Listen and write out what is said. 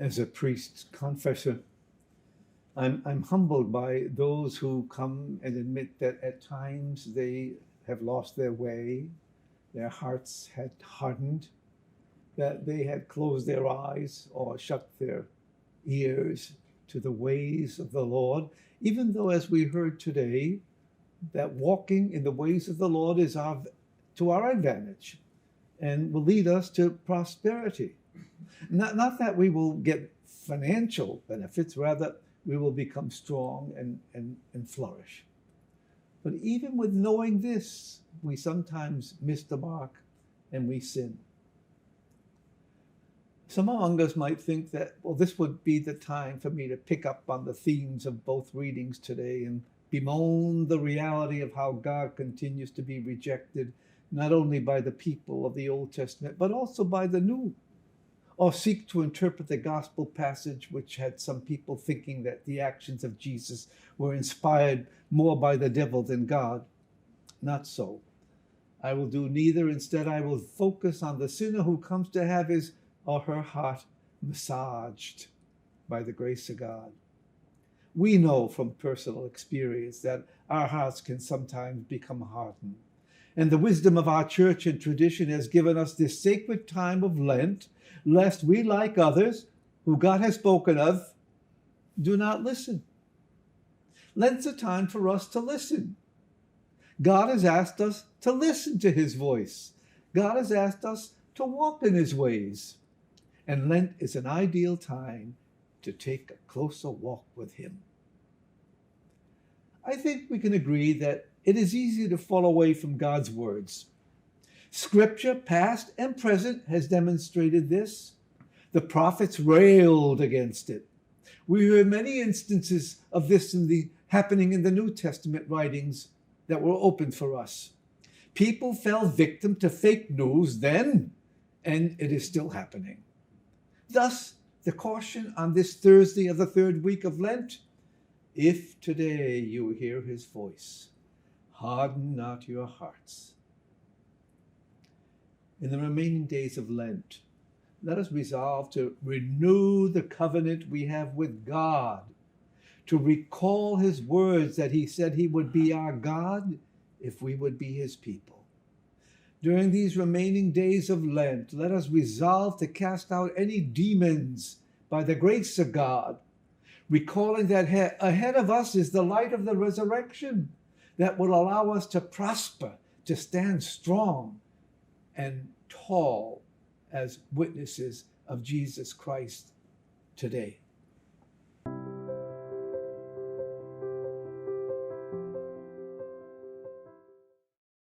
As a priest confessor, I'm humbled by those who come and admit that at times they have lost their way, their hearts had hardened, that they had closed their eyes or shut their ears to the ways of the Lord, even though, as we heard today, that walking in the ways of the Lord is to our advantage and will lead us to prosperity. Not that we will get financial benefits, rather we will become strong and flourish. But even with knowing this, we sometimes miss the mark and we sin. Some among us might think that, well, this would be the time for me to pick up on the themes of both readings today and bemoan the reality of how God continues to be rejected, not only by the people of the Old Testament, but also by the New, or seek to interpret the gospel passage, which had some people thinking that the actions of Jesus were inspired more by the devil than God. Not so. I will do neither. Instead, I will focus on the sinner who comes to have his or her heart massaged by the grace of God. We know from personal experience that our hearts can sometimes become hardened. And the wisdom of our church and tradition has given us this sacred time of Lent, lest we, like others who God has spoken of, do not listen. Lent's a time for us to listen. God has asked us to listen to his voice. God has asked us to walk in his ways. And Lent is an ideal time to take a closer walk with him. I think we can agree that it is easy to fall away from God's words. Scripture, past and present, has demonstrated this. The prophets railed against it. We hear many instances of this happening in the New Testament writings that were opened for us. People fell victim to fake news then, and it is still happening. Thus, the caution on this Thursday of the third week of Lent: if today you hear his voice, harden not your hearts. In the remaining days of Lent, let us resolve to renew the covenant we have with God, to recall his words that he said he would be our God if we would be his people. During these remaining days of Lent, let us resolve to cast out any demons by the grace of God, recalling that ahead of us is the light of the resurrection that will allow us to prosper, to stand strong and tall as witnesses of Jesus Christ today.